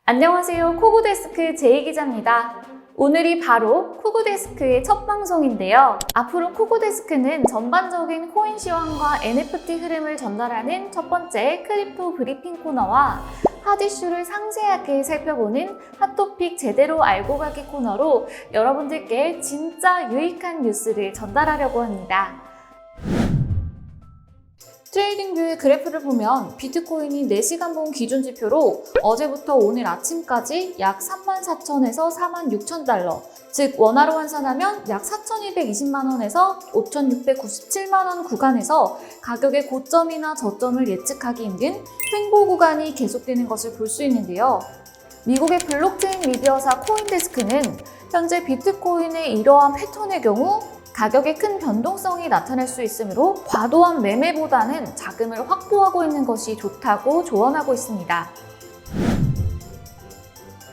안녕하세요. 코고데스크 제이 기자입니다. 오늘이 바로 코고데스크의 첫 방송인데요. 앞으로 코고데스크는 전반적인 코인 시황과 NFT 흐름을 전달하는 첫 번째 크립토 브리핑 코너와 핫 이슈를 상세하게 살펴보는 핫토픽 제대로 알고 가기 코너로 여러분들께 진짜 유익한 뉴스를 전달하려고 합니다. 트레이딩뷰의 그래프를 보면 비트코인이 4시간 본 기준 지표로 어제부터 오늘 아침까지 약 34,000에서 46,000달러, 즉 원화로 환산하면 약 4,220만원에서 5,697만원 구간에서 가격의 고점이나 저점을 예측하기 힘든 횡보 구간이 계속되는 것을 볼 수 있는데요. 미국의 블록체인 미디어사 코인데스크는 현재 비트코인의 이러한 패턴의 경우 가격에 큰 변동성이 나타날 수 있으므로 과도한 매매보다는 자금을 확보하고 있는 것이 좋다고 조언하고 있습니다.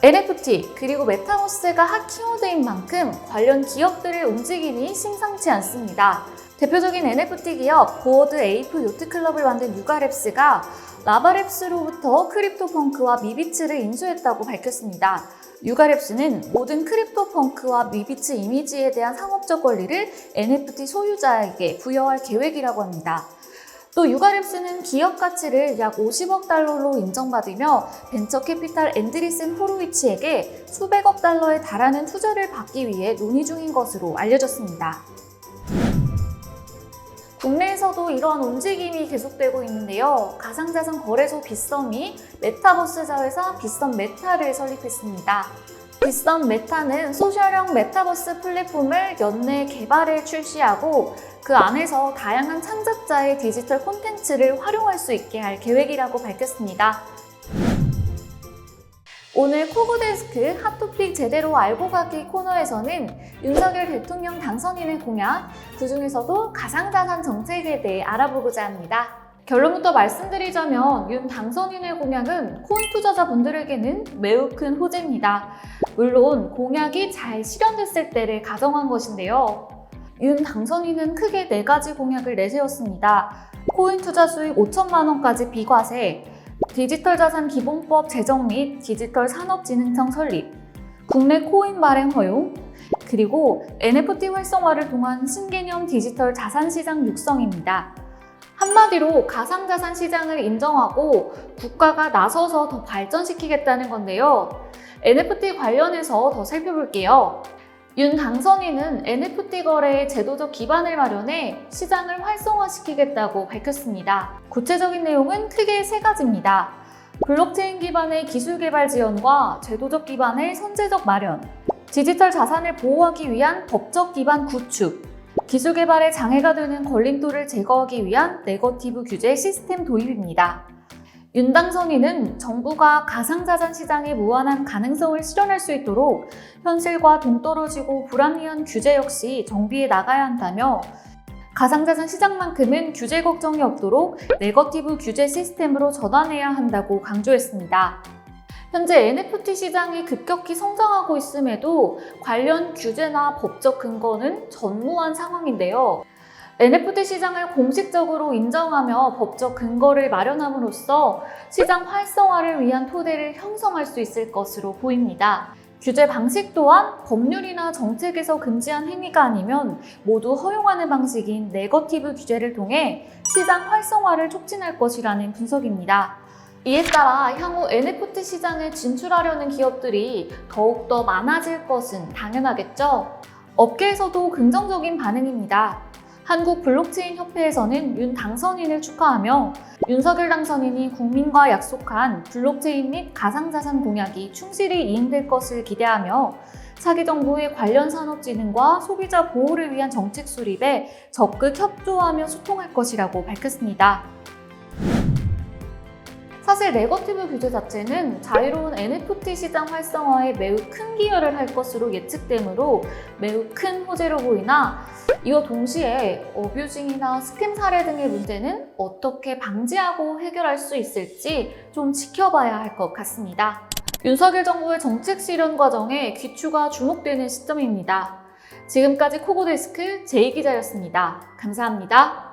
NFT 그리고 메타버스가 핫 키워드인 만큼 관련 기업들의 움직임이 심상치 않습니다. 대표적인 NFT 기업 보어드 에이프 요트클럽을 만든 유가랩스가 라바랩스로부터 크립토펑크와 미비츠를 인수했다고 밝혔습니다. 유가랩스는 모든 크립토펑크와 미비츠 이미지에 대한 상업적 권리를 NFT 소유자에게 부여할 계획이라고 합니다. 또 유가랩스는 기업 가치를 약 50억 달러로 인정받으며 벤처 캐피탈 앤드리슨 호로위치에게 수백억 달러에 달하는 투자를 받기 위해 논의 중인 것으로 알려졌습니다. 국내에서도 이러한 움직임이 계속되고 있는데요. 가상자산 거래소 빗썸이 메타버스 자회사 빗썸 메타를 설립했습니다. 빗썸 메타는 소셜형 메타버스 플랫폼을 연내 개발해 출시하고 그 안에서 다양한 창작자의 디지털 콘텐츠를 활용할 수 있게 할 계획이라고 밝혔습니다. 오늘 코고데스크 핫토픽 제대로 알고 가기 코너에서는 윤석열 대통령 당선인의 공약, 그중에서도 가상자산 정책에 대해 알아보고자 합니다. 결론부터 말씀드리자면 윤 당선인의 공약은 코인 투자자분들에게는 매우 큰 호재입니다. 물론 공약이 잘 실현됐을 때를 가정한 것인데요. 윤 당선인은 크게 4가지 공약을 내세웠습니다. 코인 투자 수익 5천만 원까지 비과세, 디지털 자산 기본법 제정 및 디지털 산업진흥청 설립, 국내 코인 발행 허용, 그리고 NFT 활성화를 통한 신개념 디지털 자산 시장 육성입니다. 한마디로 가상자산 시장을 인정하고 국가가 나서서 더 발전시키겠다는 건데요. NFT 관련해서 더 살펴볼게요. 윤 당선인은 NFT 거래의 제도적 기반을 마련해 시장을 활성화시키겠다고 밝혔습니다. 구체적인 내용은 크게 3가지입니다. 블록체인 기반의 기술 개발 지원과 제도적 기반의 선제적 마련, 디지털 자산을 보호하기 위한 법적 기반 구축, 기술 개발에 장애가 되는 걸림돌을 제거하기 위한 네거티브 규제 시스템 도입입니다. 윤 당선인은 정부가 가상자산 시장의 무한한 가능성을 실현할 수 있도록 현실과 동떨어지고 불합리한 규제 역시 정비해 나가야 한다며 가상자산 시장만큼은 규제 걱정이 없도록 네거티브 규제 시스템으로 전환해야 한다고 강조했습니다. 현재 NFT 시장이 급격히 성장하고 있음에도 관련 규제나 법적 근거는 전무한 상황인데요. NFT 시장을 공식적으로 인정하며 법적 근거를 마련함으로써 시장 활성화를 위한 토대를 형성할 수 있을 것으로 보입니다. 규제 방식 또한 법률이나 정책에서 금지한 행위가 아니면 모두 허용하는 방식인 네거티브 규제를 통해 시장 활성화를 촉진할 것이라는 분석입니다. 이에 따라 향후 NFT 시장에 진출하려는 기업들이 더욱더 많아질 것은 당연하겠죠. 업계에서도 긍정적인 반응입니다. 한국 블록체인 협회에서는 윤 당선인을 축하하며 윤석열 당선인이 국민과 약속한 블록체인 및 가상자산 공약이 충실히 이행될 것을 기대하며 차기 정부의 관련 산업진흥과 소비자 보호를 위한 정책 수립에 적극 협조하며 소통할 것이라고 밝혔습니다. 사실 네거티브 규제 자체는 자유로운 NFT 시장 활성화에 매우 큰 기여를 할 것으로 예측되므로 매우 큰 호재로 보이나 이와 동시에 어뷰징이나 스캠 사례 등의 문제는 어떻게 방지하고 해결할 수 있을지 좀 지켜봐야 할 것 같습니다. 윤석열 정부의 정책 실현 과정에 귀추가 주목되는 시점입니다. 지금까지 코고데스크 제이 기자였습니다. 감사합니다.